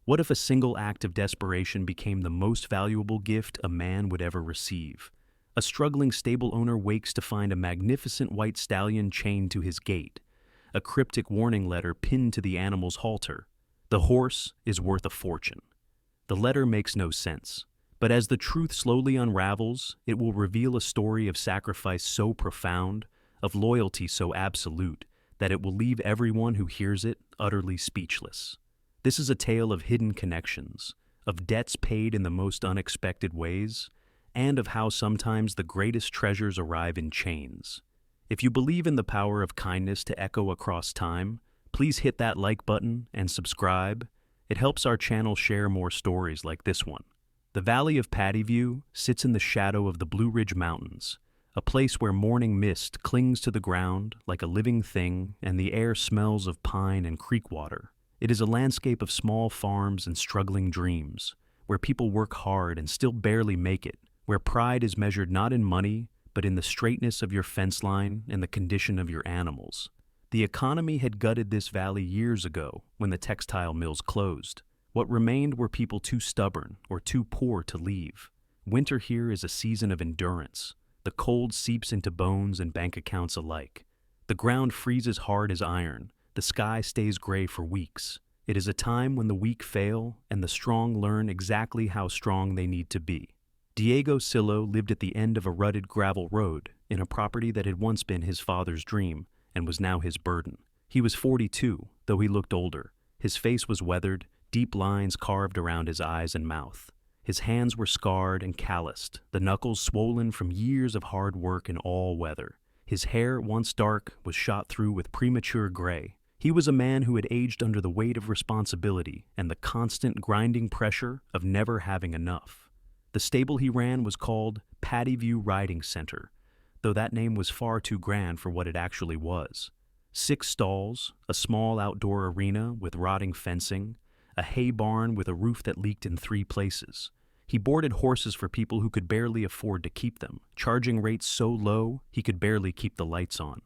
What if a single act of desperation became the most valuable gift a man would ever receive? A struggling stable owner wakes to find a magnificent white stallion chained to his gate, a cryptic warning letter pinned to the animal's halter. The horse is worth a fortune. The letter makes no sense, but as the truth slowly unravels, it will reveal a story of sacrifice so profound, of loyalty so absolute, that it will leave everyone who hears it utterly speechless. This is a tale of hidden connections, of debts paid in the most unexpected ways, and of how sometimes the greatest treasures arrive in chains. If you believe in the power of kindness to echo across time, please hit that like button and subscribe. It helps our channel share more stories like this one. The Valley of Paddyview sits in the shadow of the Blue Ridge Mountains, a place where morning mist clings to the ground like a living thing and the air smells of pine and creek water. It is a landscape of small farms and struggling dreams, where people work hard and still barely make it, where pride is measured not in money, but in the straightness of your fence line and the condition of your animals. The economy had gutted this valley years ago when the textile mills closed. What remained were people too stubborn or too poor to leave. Winter here is a season of endurance. The cold seeps into bones and bank accounts alike. The ground freezes hard as iron. The sky stays gray for weeks. It is a time when the weak fail and the strong learn exactly how strong they need to be. Diego Sillow lived at the end of a rutted gravel road in a property that had once been his father's dream and was now his burden. He was 42, though he looked older. His face was weathered, deep lines carved around his eyes and mouth. His hands were scarred and calloused, the knuckles swollen from years of hard work in all weather. His hair, once dark, was shot through with premature gray. He was a man who had aged under the weight of responsibility and the constant grinding pressure of never having enough. The stable he ran was called Paddyview Riding Center, though that name was far too grand for what it actually was. 6 stalls, a small outdoor arena with rotting fencing, a hay barn with a roof that leaked in 3 places. He boarded horses for people who could barely afford to keep them, charging rates so low he could barely keep the lights on.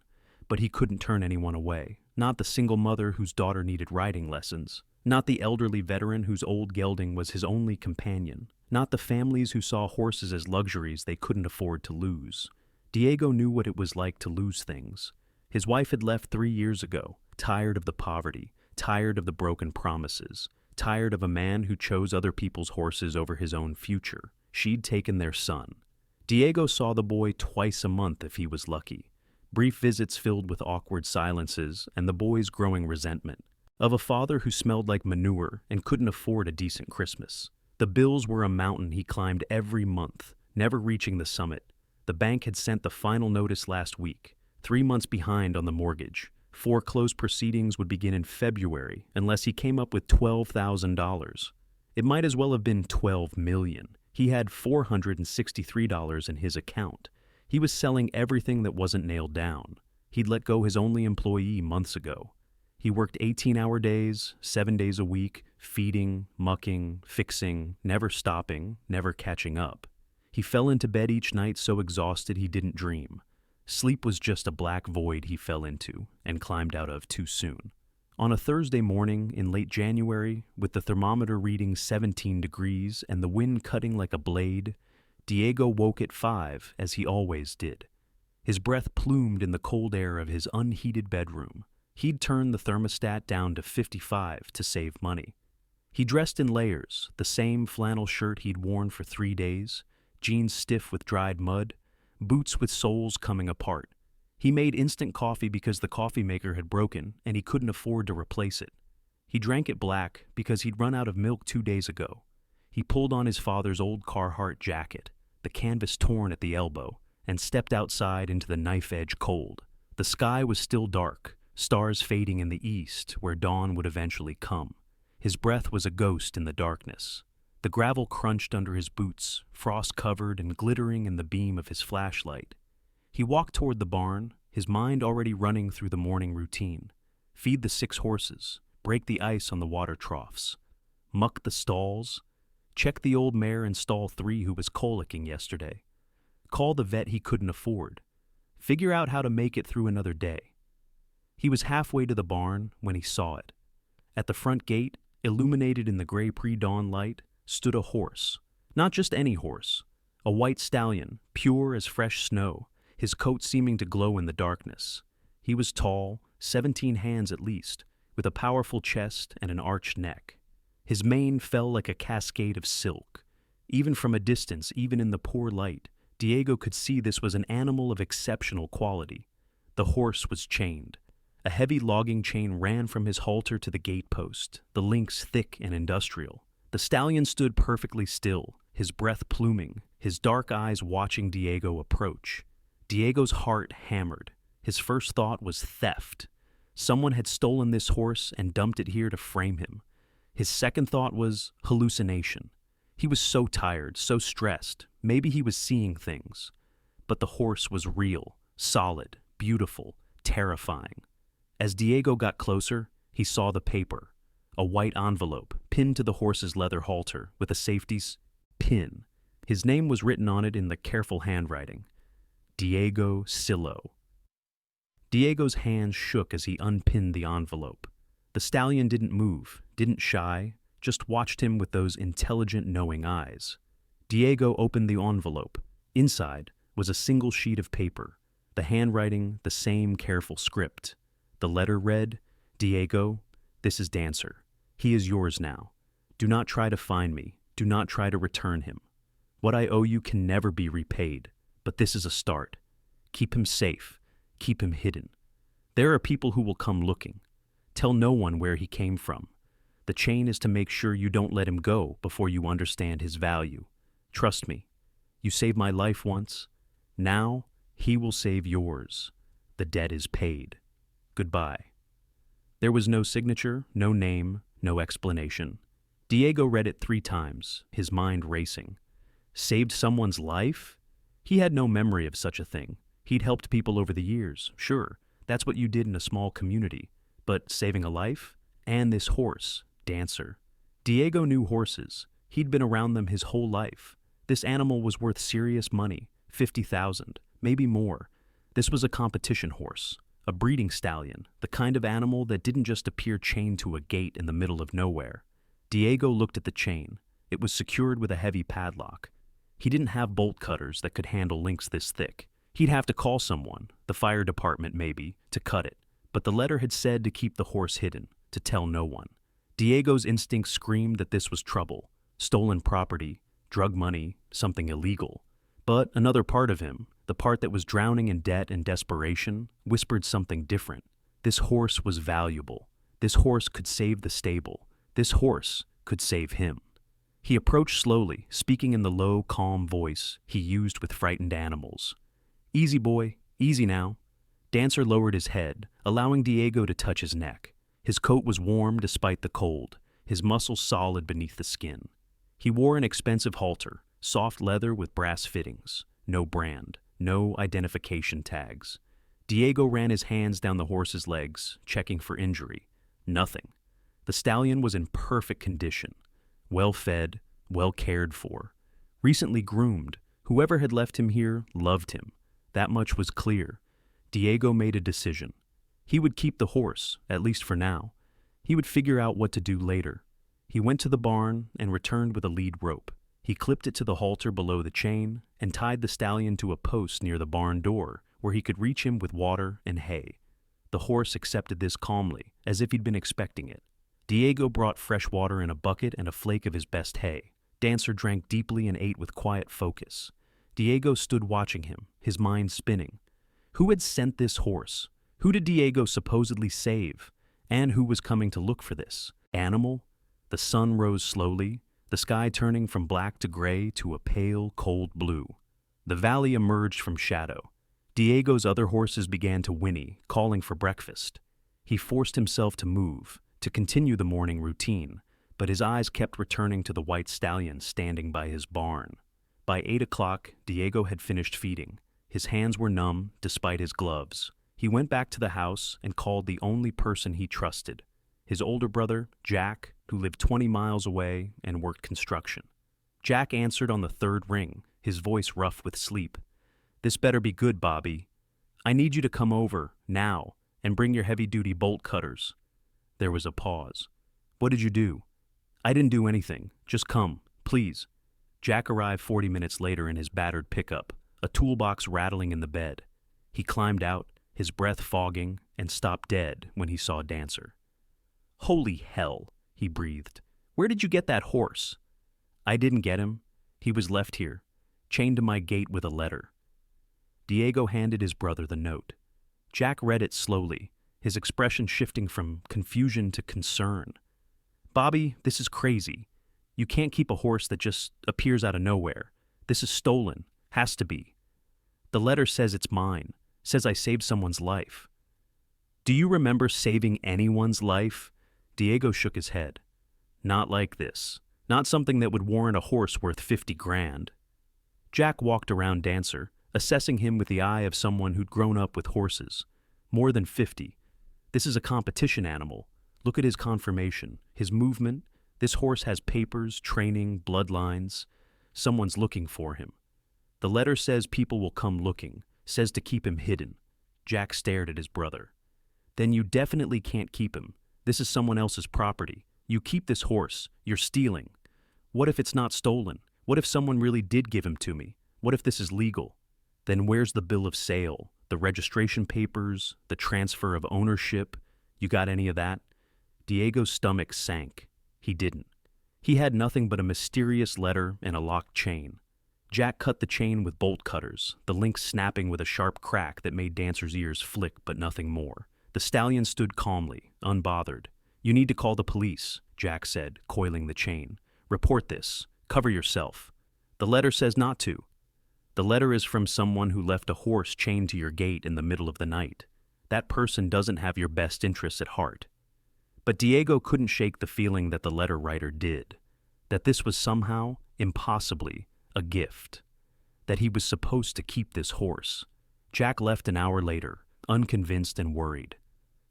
But he couldn't turn anyone away. Not the single mother whose daughter needed riding lessons. Not the elderly veteran whose old gelding was his only companion. Not the families who saw horses as luxuries they couldn't afford to lose. Diego knew what it was like to lose things. His wife had left 3 years ago, tired of the poverty, tired of the broken promises, tired of a man who chose other people's horses over his own future. She'd taken their son. Diego saw the boy twice a month if he was lucky. Brief visits filled with awkward silences and the boy's growing resentment of a father who smelled like manure and couldn't afford a decent Christmas. The bills were a mountain he climbed every month, never reaching the summit. The bank had sent the final notice last week, 3 months behind on the mortgage. Foreclosure proceedings would begin in February unless he came up with $12,000. It might as well have been $12 million. He had $463 in his account. He was selling everything that wasn't nailed down. He'd let go his only employee months ago. He worked 18-hour days, 7 days a week, feeding, mucking, fixing, never stopping, never catching up. He fell into bed each night so exhausted he didn't dream. Sleep was just a black void he fell into and climbed out of too soon. On a Thursday morning in late January, with the thermometer reading 17 degrees and the wind cutting like a blade, Diego woke at 5, as he always did. His breath plumed in the cold air of his unheated bedroom. He'd turned the thermostat down to 55 to save money. He dressed in layers, the same flannel shirt he'd worn for 3 days, jeans stiff with dried mud, boots with soles coming apart. He made instant coffee because the coffee maker had broken and he couldn't afford to replace it. He drank it black because he'd run out of milk 2 days ago. He pulled on his father's old Carhartt jacket, the canvas torn at the elbow, and stepped outside into the knife-edge cold. The sky was still dark, stars fading in the east where dawn would eventually come. His breath was a ghost in the darkness. The gravel crunched under his boots, frost-covered and glittering in the beam of his flashlight. He walked toward the barn, his mind already running through the morning routine. Feed the 6 horses, break the ice on the water troughs, muck the stalls, check the old mare in stall 3 who was colicking yesterday, call the vet he couldn't afford, figure out how to make it through another day. He was halfway to the barn when he saw it. At the front gate, Illuminated in the gray pre-dawn light, stood a horse. Not just any horse. A white stallion, pure as fresh snow, his coat seeming to glow in the darkness. He was tall, 17 hands at least, with a powerful chest and an arched neck. His mane fell like a cascade of silk. Even from a distance, even in the poor light, Diego could see this was an animal of exceptional quality. The horse was chained. A heavy logging chain ran from his halter to the gatepost, the links thick and industrial. The stallion stood perfectly still, his breath pluming, his dark eyes watching Diego approach. Diego's heart hammered. His first thought was theft. Someone had stolen this horse and dumped it here to frame him. His second thought was hallucination. He was so tired, so stressed. Maybe he was seeing things. But the horse was real, solid, beautiful, terrifying. As Diego got closer, he saw the paper. A white envelope, pinned to the horse's leather halter with a safety's pin. His name was written on it in the careful handwriting. Diego Sillow. Diego's hands shook as he unpinned the envelope. The stallion didn't move, didn't shy, just watched him with those intelligent, knowing eyes. Diego opened the envelope. Inside was a single sheet of paper, the handwriting the same careful script. The letter read, Diego, this is Dancer. He is yours now. Do not try to find me. Do not try to return him. What I owe you can never be repaid, but this is a start. Keep him safe. Keep him hidden. There are people who will come looking. Tell no one where he came from. The chain is to make sure you don't let him go before you understand his value. Trust me. You saved my life once. Now, he will save yours. The debt is paid. Goodbye. There was no signature, no name, no explanation. Diego read it 3 times, his mind racing. Saved someone's life? He had no memory of such a thing. He'd helped people over the years, sure. That's what you did in a small community. But saving a life? And this horse, Dancer. Diego knew horses. He'd been around them his whole life. This animal was worth serious money, 50,000, maybe more. This was a competition horse. A breeding stallion, the kind of animal that didn't just appear chained to a gate in the middle of nowhere. Diego looked at the chain. It was secured with a heavy padlock. He didn't have bolt cutters that could handle links this thick. He'd have to call someone, the fire department maybe, to cut it. But the letter had said to keep the horse hidden, to tell no one. Diego's instinct screamed that this was trouble. Stolen property, drug money, something illegal. But another part of him, the part that was drowning in debt and desperation, whispered something different. This horse was valuable. This horse could save the stable. This horse could save him. He approached slowly, speaking in the low, calm voice he used with frightened animals. Easy, boy. Easy now. Dancer lowered his head, allowing Diego to touch his neck. His coat was warm despite the cold, his muscles solid beneath the skin. He wore an expensive halter, soft leather with brass fittings. No brand. No identification tags. Diego ran his hands down the horse's legs, checking for injury. Nothing. The stallion was in perfect condition. Well fed, well cared for. Recently groomed. Whoever had left him here loved him. That much was clear. Diego made a decision. He would keep the horse, at least for now. He would figure out what to do later. He went to the barn and returned with a lead rope. He clipped it to the halter below the chain and tied the stallion to a post near the barn door where he could reach him with water and hay. The horse accepted this calmly, as if he'd been expecting it. Diego brought fresh water in a bucket and a flake of his best hay. Dancer drank deeply and ate with quiet focus. Diego stood watching him, his mind spinning. Who had sent this horse? Who did Diego supposedly save? And who was coming to look for this? Animal? The sun rose slowly, the sky turning from black to gray to a pale, cold blue. The valley emerged from shadow. Diego's other horses began to whinny, calling for breakfast. He forced himself to move, to continue the morning routine, but his eyes kept returning to the white stallion standing by his barn. By 8 o'clock, Diego had finished feeding. His hands were numb, despite his gloves. He went back to the house and called the only person he trusted, his older brother, Jack, who lived 20 miles away and worked construction. Jack answered on the 3rd ring, his voice rough with sleep. "This better be good, Bobby. I need you to come over, now, and bring your heavy-duty bolt cutters." There was a pause. "What did you do?" I didn't do anything. Just come, please. Jack arrived 40 minutes later in his battered pickup, a toolbox rattling in the bed. He climbed out, his breath fogging, and stopped dead when he saw Dancer. "Holy hell," he breathed. "Where did you get that horse?" "I didn't get him. He was left here, chained to my gate with a letter." Diego handed his brother the note. Jack read it slowly, his expression shifting from confusion to concern. "Bobby, this is crazy. You can't keep a horse that just appears out of nowhere. This is stolen. Has to be. The letter says it's mine, says I saved someone's life." "Do you remember saving anyone's life?" Diego shook his head. "Not like this. Not something that would warrant a horse worth 50 grand. Jack walked around Dancer, assessing him with the eye of someone who'd grown up with horses. More than 50. This is a competition animal. Look at his conformation, his movement. This horse has papers, training, bloodlines. Someone's looking for him. The letter says people will come looking, says to keep him hidden." Jack stared at his brother. "Then you definitely can't keep him. This is someone else's property. You keep this horse. You're stealing. What if it's not stolen? What if someone really did give him to me? What if this is legal? Then where's the bill of sale, the registration papers, the transfer of ownership? You got any of that?" Diego's stomach sank. He didn't. He had nothing but a mysterious letter and a locked chain. Jack cut the chain with bolt cutters, the link snapping with a sharp crack that made Dancer's ears flick but nothing more. The stallion stood calmly, unbothered. "You need to call the police," Jack said, coiling the chain. "Report this. Cover yourself. The letter says not to. The letter is from someone who left a horse chained to your gate in the middle of the night. That person doesn't have your best interests at heart." But Diego couldn't shake the feeling that the letter writer did, that this was somehow, impossibly, a gift, that he was supposed to keep this horse. Jack left an hour later, unconvinced and worried.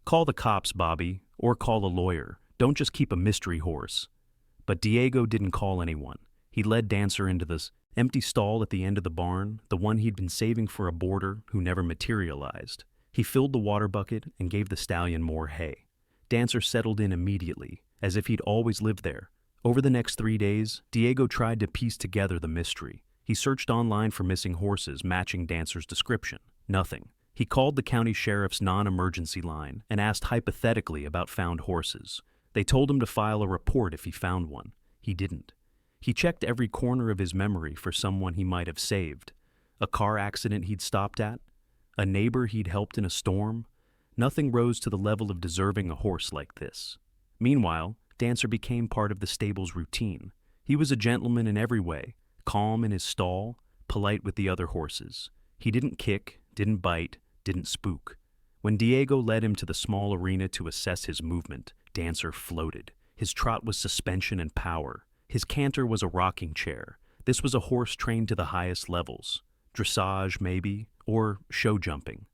"Call the cops, Bobby, or call a lawyer. Don't just keep a mystery horse." But Diego didn't call anyone. He led Dancer into this empty stall at the end of the barn, the one he'd been saving for a boarder who never materialized. He filled the water bucket and gave the stallion more hay. Dancer settled in immediately, as if he'd always lived there. Over the next 3 days, Diego tried to piece together the mystery. He searched online for missing horses matching Dancer's description. Nothing. He called the county sheriff's non-emergency line and asked hypothetically about found horses. They told him to file a report if he found one. He didn't. He checked every corner of his memory for someone he might have saved. A car accident he'd stopped at? A neighbor he'd helped in a storm? Nothing rose to the level of deserving a horse like this. Meanwhile, Dancer became part of the stable's routine. He was a gentleman in every way, calm in his stall, polite with the other horses. He didn't kick, didn't bite, didn't spook. When Diego led him to the small arena to assess his movement, Dancer floated. His trot was suspension and power. His canter was a rocking chair. This was a horse trained to the highest levels. Dressage, maybe, or show jumping.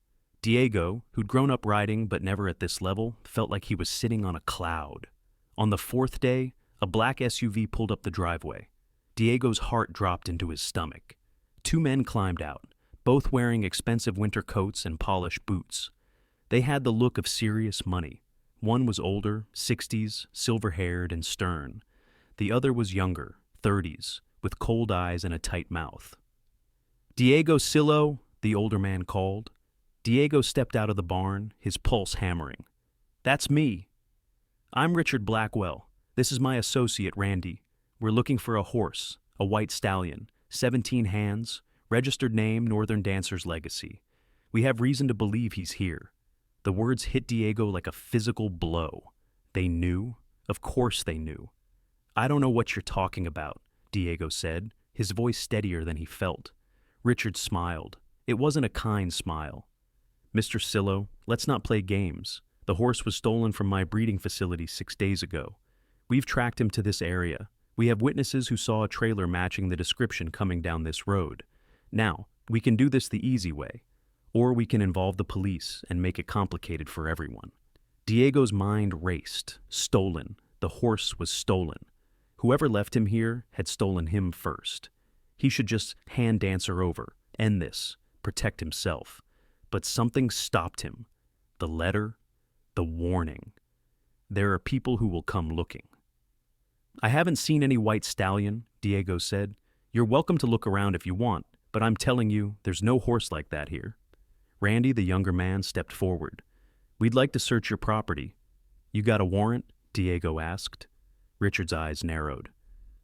Diego, who'd grown up riding but never at this level, felt like he was sitting on a cloud. On the 4th day, a black SUV pulled up the driveway. Diego's heart dropped into his stomach. 2 men climbed out, both wearing expensive winter coats and polished boots. They had the look of serious money. One was older, 60s, silver-haired and stern. The other was younger, 30s, with cold eyes and a tight mouth. "Diego Sillow," the older man called. Diego stepped out of the barn, his pulse hammering. "That's me. I'm Richard Blackwell. This is my associate, Randy. We're looking for a horse, a white stallion, 17 hands, registered name Northern Dancer's Legacy. We have reason to believe he's here." The words hit Diego like a physical blow. They knew. Of course they knew. "I don't know what you're talking about," Diego said, his voice steadier than he felt. Richard smiled. It wasn't a kind smile. "Mr. Sillow, let's not play games. The horse was stolen from my breeding facility 6 days ago. We've tracked him to this area. We have witnesses who saw a trailer matching the description coming down this road. Now, we can do this the easy way, or we can involve the police and make it complicated for everyone." Diego's mind raced. Stolen. The horse was stolen. Whoever left him here had stolen him first. He should just hand Dancer over, end this, protect himself. But something stopped him. The letter, the warning. There are people who will come looking. I haven't seen any white stallion, Diego said. You're welcome to look around if you want, but I'm telling you, there's no horse like that here. Randy, the younger man, stepped forward. We'd like to search your property. You got a warrant? Diego asked. Richard's eyes narrowed.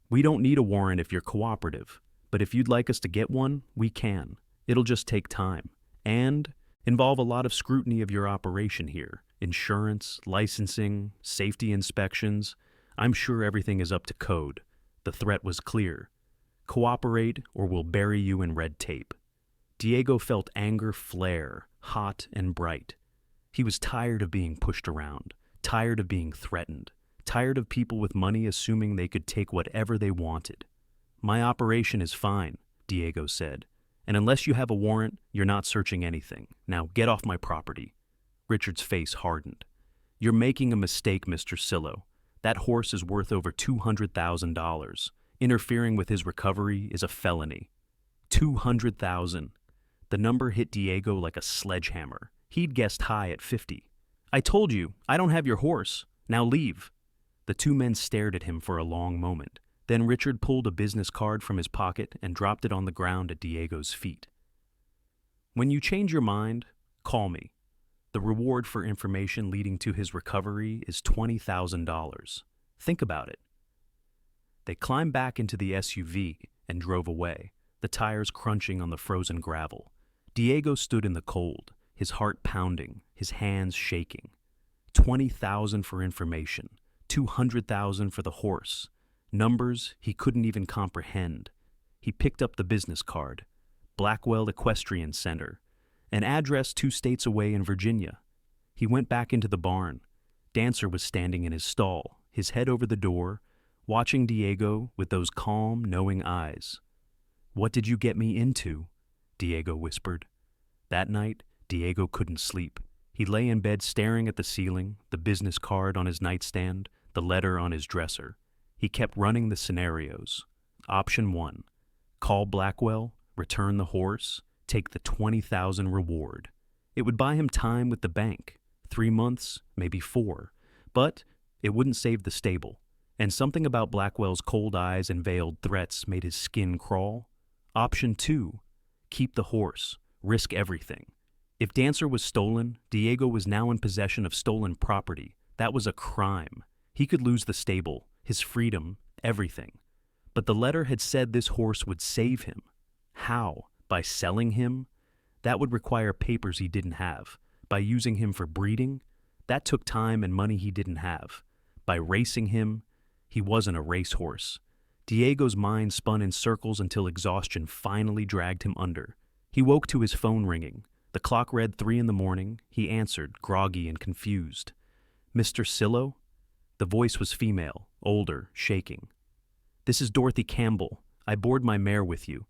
We don't need a warrant if you're cooperative, but if you'd like us to get one, we can. It'll just take time, and involve a lot of scrutiny of your operation here. Insurance, licensing, safety inspections. I'm sure everything is up to code. The threat was clear. Cooperate or we'll bury you in red tape. Diego felt anger flare, hot and bright. He was tired of being pushed around, tired of being threatened, tired of people with money assuming they could take whatever they wanted. My operation is fine, Diego said, and unless you have a warrant, you're not searching anything. Now get off my property. Richard's face hardened. You're making a mistake, Mr. Sillow. That horse is worth over $200,000. Interfering with his recovery is a felony. $200,000. The number hit Diego like a sledgehammer. He'd guessed high at 50. I told you, I don't have your horse. Now leave. The two men stared at him for a long moment. Then Richard pulled a business card from his pocket and dropped it on the ground at Diego's feet. When you change your mind, call me. The reward for information leading to his recovery is $20,000. Think about it. They climbed back into the SUV and drove away, the tires crunching on the frozen gravel. Diego stood in the cold, his heart pounding, his hands shaking. $20,000 for information, $200,000 for the horse. Numbers he couldn't even comprehend. He picked up the business card. Blackwell Equestrian Center. An address 2 states away in Virginia. He went back into the barn. Dancer was standing in his stall, his head over the door, watching Diego with those calm, knowing eyes. What did you get me into? Diego whispered. That night, Diego couldn't sleep. He lay in bed staring at the ceiling, the business card on his nightstand, the letter on his dresser. He kept running the scenarios. Option 1. Call Blackwell, return the horse, take the $20,000 reward. It would buy him time with the bank. 3 months, maybe 4. But it wouldn't save the stable. And something about Blackwell's cold eyes and veiled threats made his skin crawl. Option 2. Keep the horse. Risk everything. If Dancer was stolen, Diego was now in possession of stolen property. That was a crime. He could lose the stable, his freedom, everything. But the letter had said this horse would save him. How? By selling him? That would require papers he didn't have. By using him for breeding? That took time and money he didn't have. By racing him? He wasn't a racehorse. Diego's mind spun in circles until exhaustion finally dragged him under. He woke to his phone ringing. The clock read 3 a.m. He answered, groggy and confused. Mr. Sillow? The voice was female, older, shaking. This is Dorothy Campbell. I board my mare with you.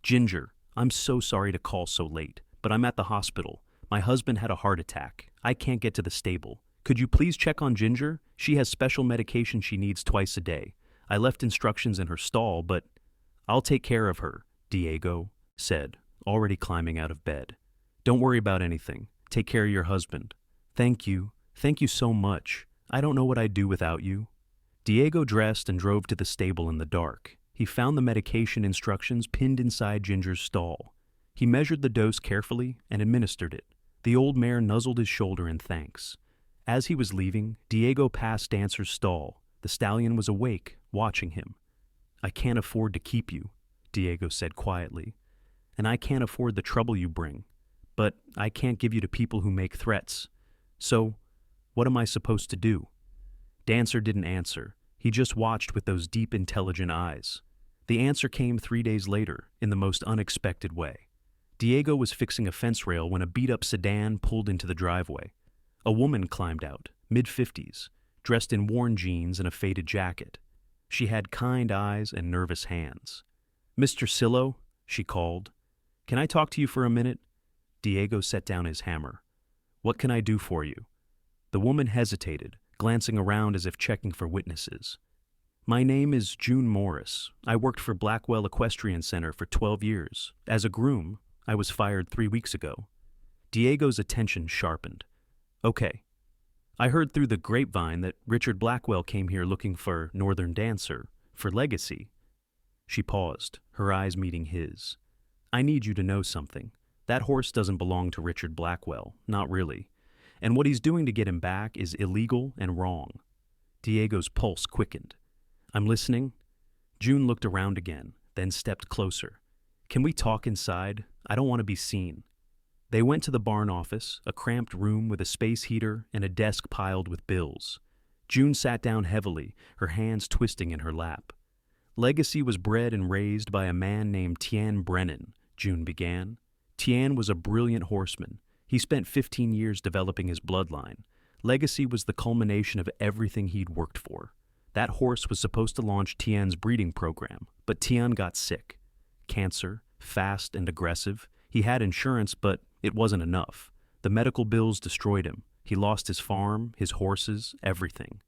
Ginger, I'm so sorry to call so late, but I'm at the hospital. My husband had a heart attack. I can't get to the stable. Could you please check on Ginger? She has special medication she needs twice a day. I left instructions in her stall, but I'll take care of her, Diego said, already climbing out of bed. Don't worry about anything. Take care of your husband. Thank you. Thank you so much. I don't know what I'd do without you. Diego dressed and drove to the stable in the dark. He found the medication instructions pinned inside Ginger's stall. He measured the dose carefully and administered it. The old mare nuzzled his shoulder in thanks. As he was leaving, Diego passed Dancer's stall. The stallion was awake, watching him. I can't afford to keep you, Diego said quietly. And I can't afford the trouble you bring. But I can't give you to people who make threats. So, what am I supposed to do? Dancer didn't answer. He just watched with those deep, intelligent eyes. The answer came 3 days later, in the most unexpected way. Diego was fixing a fence rail when a beat-up sedan pulled into the driveway. A woman climbed out, mid-50s, dressed in worn jeans and a faded jacket. She had kind eyes and nervous hands. Mr. Sillow, she called. Can I talk to you for a minute? Diego set down his hammer. What can I do for you? The woman hesitated, glancing around as if checking for witnesses. My name is June Morris. I worked for Blackwell Equestrian Center for 12 years. As a groom, I was fired 3 weeks ago. Diego's attention sharpened. Okay. I heard through the grapevine that Richard Blackwell came here looking for Northern Dancer, for legacy. She paused, her eyes meeting his. I need you to know something. That horse doesn't belong to Richard Blackwell, not really. And what he's doing to get him back is illegal and wrong. Diego's pulse quickened. I'm listening. June looked around again, then stepped closer. Can we talk inside? I don't want to be seen. They went to the barn office, a cramped room with a space heater and a desk piled with bills. June sat down heavily, her hands twisting in her lap. Legacy was bred and raised by a man named Tian Brennan, June began. Tian was a brilliant horseman. He spent 15 years developing his bloodline. Legacy was the culmination of everything he'd worked for. That horse was supposed to launch Tian's breeding program, but Tian got sick. Cancer, fast and aggressive. He had insurance, but it wasn't enough. The medical bills destroyed him. He lost his farm, his horses, everything.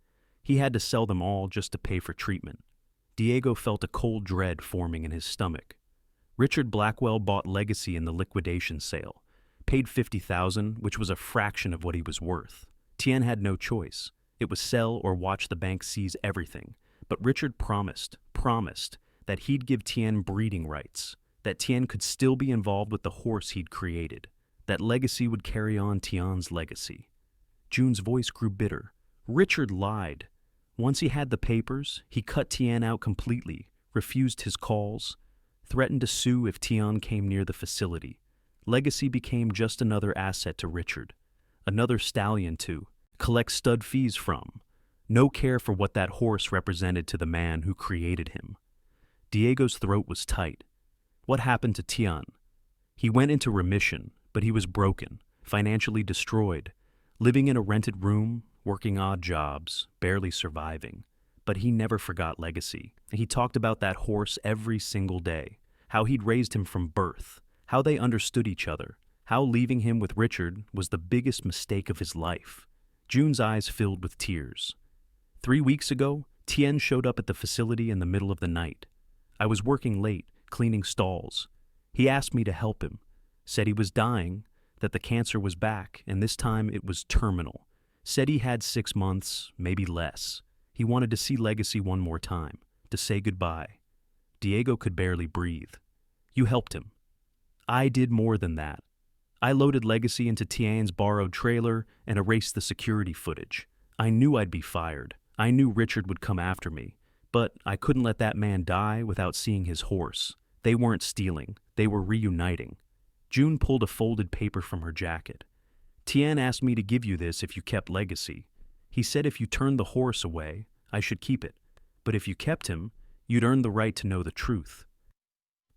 He had to sell them all just to pay for treatment. Diego felt a cold dread forming in his stomach. Richard Blackwell bought Legacy in the liquidation sale, paid $50,000, which was a fraction of what he was worth. Tian had no choice. It was sell or watch the bank seize everything. But Richard promised that he'd give Tian breeding rights, that Tian could still be involved with the horse he'd created, that Legacy would carry on Tian's legacy. June's voice grew bitter. Richard lied. Once he had the papers, he cut Tian out completely, refused his calls, threatened to sue if Tian came near the facility. Legacy became just another asset to Richard, another stallion to collect stud fees from. No care for what that horse represented to the man who created him. Diego's throat was tight. What happened to Tian? He went into remission, but he was broken, financially destroyed, living in a rented room, working odd jobs, barely surviving. But he never forgot Legacy. He talked about that horse every single day, how he'd raised him from birth, how they understood each other, how leaving him with Richard was the biggest mistake of his life. June's eyes filled with tears. 3 weeks ago, Tien showed up at the facility in the middle of the night. I was working late, cleaning stalls. He asked me to help him, said he was dying, that the cancer was back, and this time it was terminal. Said he had 6 months, maybe less. He wanted to see Legacy one more time, to say goodbye. Diego could barely breathe. You helped him. I did more than that. I loaded Legacy into Tian's borrowed trailer and erased the security footage. I knew I'd be fired. I knew Richard would come after me. But I couldn't let that man die without seeing his horse. They weren't stealing. They were reuniting. June pulled a folded paper from her jacket. Tien asked me to give you this if you kept Legacy. He said if you turned the horse away, I should keep it. But if you kept him, you'd earn the right to know the truth.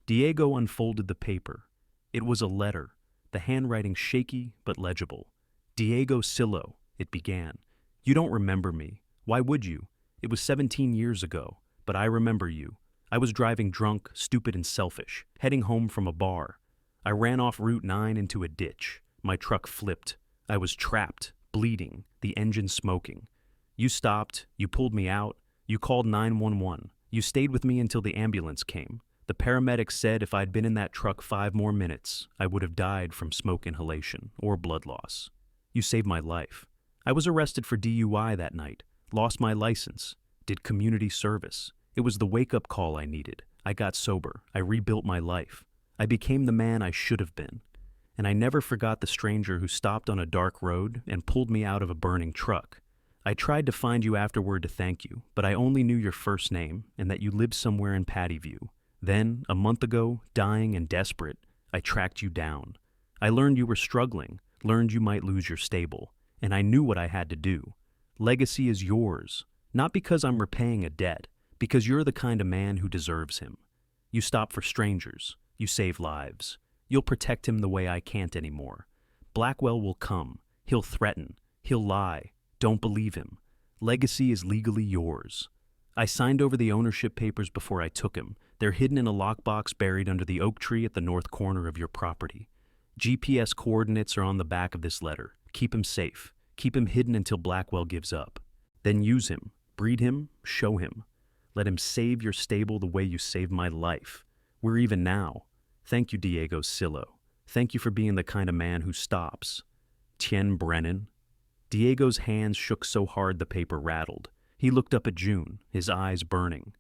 Diego unfolded the paper. It was a letter, the handwriting shaky but legible. Diego Sillow, it began. You don't remember me. Why would you? It was 17 years ago, but I remember you. I was driving drunk, stupid and selfish, heading home from a bar. I ran off Route 9 into a ditch. My truck flipped. I was trapped, bleeding, the engine smoking. You stopped, you pulled me out, you called 911. You stayed with me until the ambulance came. The paramedics said if I'd been in that truck 5 more minutes, I would have died from smoke inhalation or blood loss. You saved my life. I was arrested for DUI that night, lost my license, did community service. It was the wake-up call I needed. I got sober. I rebuilt my life. I became the man I should have been. And I never forgot the stranger who stopped on a dark road and pulled me out of a burning truck. I tried to find you afterward to thank you, but I only knew your first name and that you lived somewhere in Pattyview. Then, a month ago, dying and desperate, I tracked you down. I learned you were struggling, learned you might lose your stable, and I knew what I had to do. Legacy is yours, not because I'm repaying a debt, because you're the kind of man who deserves him. You stop for strangers. You save lives. You'll protect him the way I can't anymore. Blackwell will come. He'll threaten. He'll lie. Don't believe him. Legacy is legally yours. I signed over the ownership papers before I took him. They're hidden in a lockbox buried under the oak tree at the north corner of your property. GPS coordinates are on the back of this letter. Keep him safe. Keep him hidden until Blackwell gives up. Then use him. Breed him. Show him. Let him save your stable the way you saved my life. We're even now. Thank you, Diego Sillow. Thank you for being the kind of man who stops. Tien Brennan. Diego's hands shook so hard the paper rattled. He looked up at June, his eyes burning.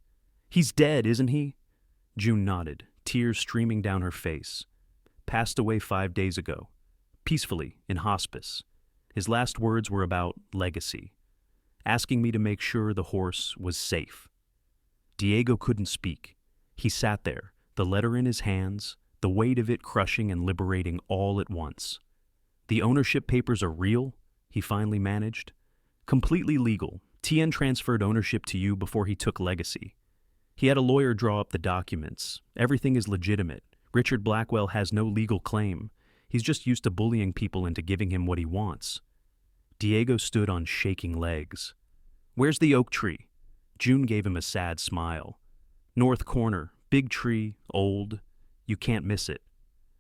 "He's dead, isn't he?" June nodded, tears streaming down her face. "Passed away 5 days ago. Peacefully, in hospice. His last words were about legacy, asking me to make sure the horse was safe." Diego couldn't speak. He sat there, the letter in his hands, the weight of it crushing and liberating all at once. "The ownership papers are real?" he finally managed. "Completely legal. Tien transferred ownership to you before he took legacy. He had a lawyer draw up the documents. Everything is legitimate. Richard Blackwell has no legal claim. He's just used to bullying people into giving him what he wants." Diego stood on shaking legs. "Where's the oak tree?" June gave him a sad smile. "North corner, big tree, old. You can't miss it."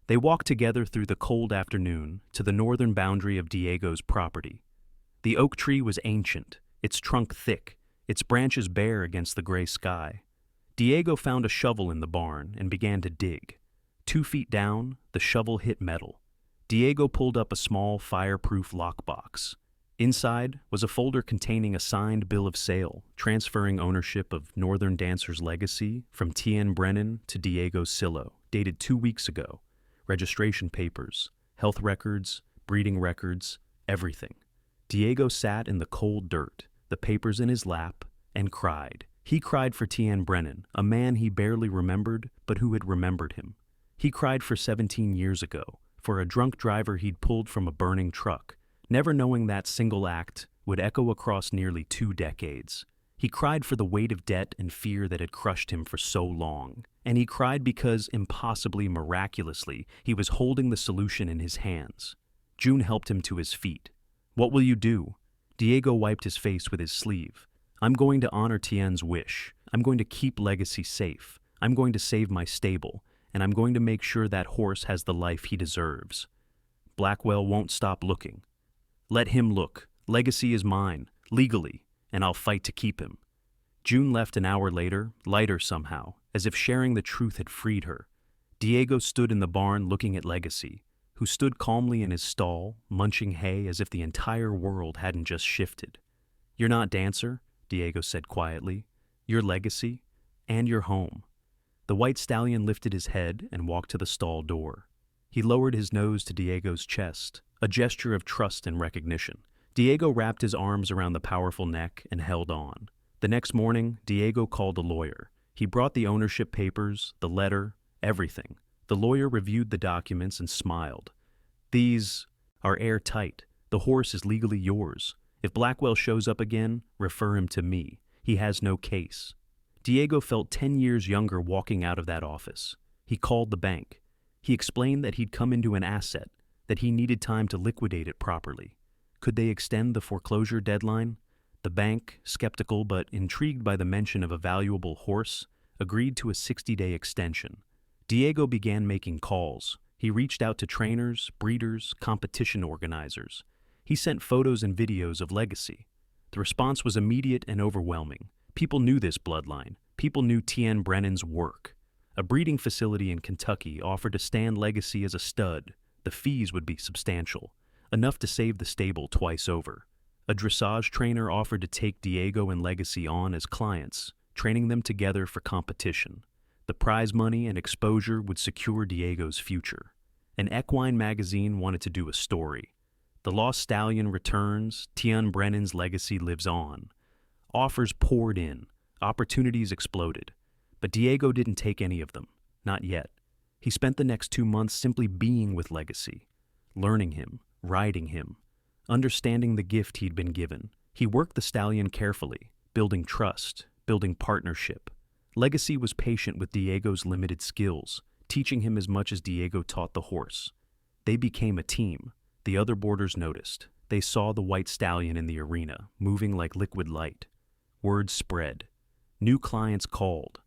They walked together through the cold afternoon to the northern boundary of Diego's property. The oak tree was ancient, its trunk thick, its branches bare against the gray sky. Diego found a shovel in the barn and began to dig. 2 feet down, the shovel hit metal. Diego pulled up a small fireproof lockbox. Inside was a folder containing a signed bill of sale, transferring ownership of Northern Dancer's legacy from Tien Brennan to Diego Sillow, dated 2 weeks ago. Registration papers, health records, breeding records, everything. Diego sat in the cold dirt, the papers in his lap, and cried. He cried for Tien Brennan, a man he barely remembered, but who had remembered him. He cried for 17 years ago, for a drunk driver he'd pulled from a burning truck, never knowing that single act would echo across nearly 2 decades. He cried for the weight of debt and fear that had crushed him for so long. And he cried because, impossibly miraculously, he was holding the solution in his hands. June helped him to his feet. "What will you do?" Diego wiped his face with his sleeve. "I'm going to honor Tien's wish. I'm going to keep legacy safe. I'm going to save my stable, and I'm going to make sure that horse has the life he deserves. Blackwell won't stop looking. Let him look. Legacy is mine, legally, and I'll fight to keep him." June left an hour later, lighter somehow, as if sharing the truth had freed her. Diego stood in the barn looking at Legacy, who stood calmly in his stall, munching hay as if the entire world hadn't just shifted. "You're not Dancer," Diego said quietly. "You're Legacy, and you're home." The white stallion lifted his head and walked to the stall door. He lowered his nose to Diego's chest, a gesture of trust and recognition. Diego wrapped his arms around the powerful neck and held on. The next morning, Diego called a lawyer. He brought the ownership papers, the letter, everything. The lawyer reviewed the documents and smiled. "These are airtight. The horse is legally yours. If Blackwell shows up again, refer him to me. He has no case." Diego felt 10 years younger walking out of that office. He called the bank. He explained that he'd come into an asset, that he needed time to liquidate it properly. Could they extend the foreclosure deadline? The bank, skeptical but intrigued by the mention of a valuable horse, agreed to a 60-day extension. Diego began making calls. He reached out to trainers, breeders, competition organizers. He sent photos and videos of Legacy. The response was immediate and overwhelming. People knew this bloodline. People knew Tien Brennan's work. A breeding facility in Kentucky offered to stand Legacy as a stud. The fees would be substantial, enough to save the stable twice over. A dressage trainer offered to take Diego and Legacy on as clients, training them together for competition. The prize money and exposure would secure Diego's future. An equine magazine wanted to do a story. The lost stallion returns, Tien Brennan's legacy lives on. Offers poured in, opportunities exploded. But Diego didn't take any of them, not yet. He spent the next 2 months simply being with Legacy, learning him, riding him, understanding the gift he'd been given. He worked the stallion carefully, building trust, building partnership. Legacy was patient with Diego's limited skills, teaching him as much as Diego taught the horse. They became a team. The other boarders noticed. They saw the white stallion in the arena, moving like liquid light. Word spread. New clients called.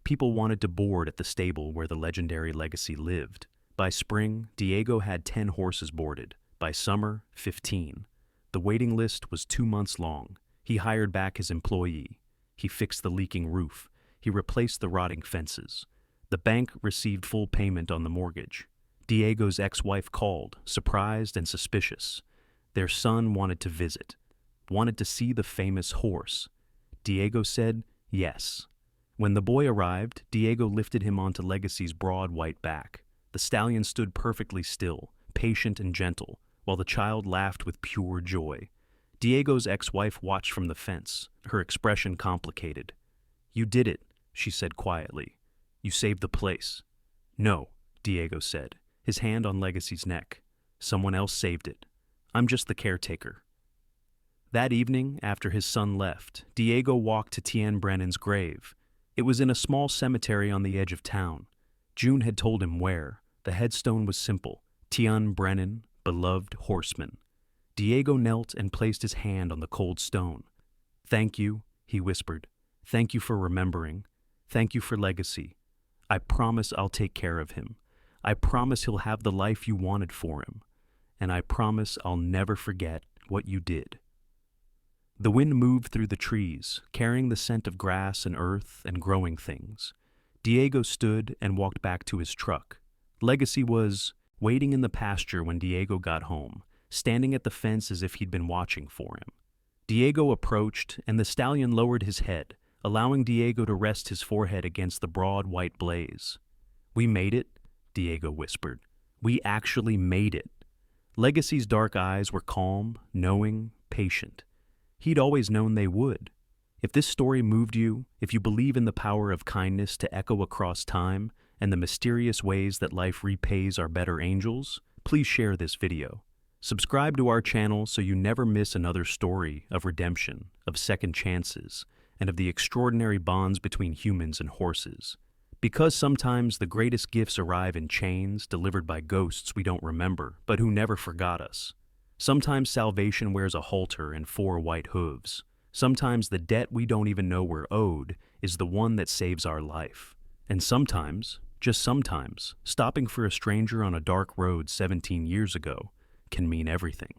People wanted to board at the stable where the legendary Legacy lived. By spring, Diego had 10 horses boarded. By summer, 15. The waiting list was 2 months long. He hired back his employee. He fixed the leaking roof. He replaced the rotting fences. The bank received full payment on the mortgage. Diego's ex-wife called, surprised and suspicious. Their son wanted to visit, wanted to see the famous horse. Diego said yes. When the boy arrived, Diego lifted him onto Legacy's broad white back. The stallion stood perfectly still, patient and gentle, while the child laughed with pure joy. Diego's ex-wife watched from the fence, her expression complicated. "You did it," she said quietly. "You saved the place." "No," Diego said, his hand on Legacy's neck. "Someone else saved it. I'm just the caretaker." That evening, after his son left, Diego walked to Tien Brennan's grave. It was in a small cemetery on the edge of town. June had told him where. The headstone was simple: Tien Brennan, beloved horseman. Diego knelt and placed his hand on the cold stone. "Thank you," he whispered. "Thank you for remembering. Thank you for Legacy. I promise I'll take care of him. I promise he'll have the life you wanted for him. And I promise I'll never forget what you did." The wind moved through the trees, carrying the scent of grass and earth and growing things. Diego stood and walked back to his truck. Legacy was waiting in the pasture when Diego got home, standing at the fence as if he'd been watching for him. Diego approached, and the stallion lowered his head, allowing Diego to rest his forehead against the broad white blaze. "We made it," Diego whispered. "We actually made it." Legacy's dark eyes were calm, knowing, patient. He'd always known they would. If this story moved you, if you believe in the power of kindness to echo across time and the mysterious ways that life repays our better angels, please share this video. Subscribe to our channel so you never miss another story of redemption, of second chances, and of the extraordinary bonds between humans and horses. Because sometimes the greatest gifts arrive in chains delivered by ghosts we don't remember, but who never forgot us. Sometimes salvation wears a halter and 4 white hooves. Sometimes the debt we don't even know we're owed is the one that saves our life. And sometimes, just sometimes, stopping for a stranger on a dark road 17 years ago can mean everything.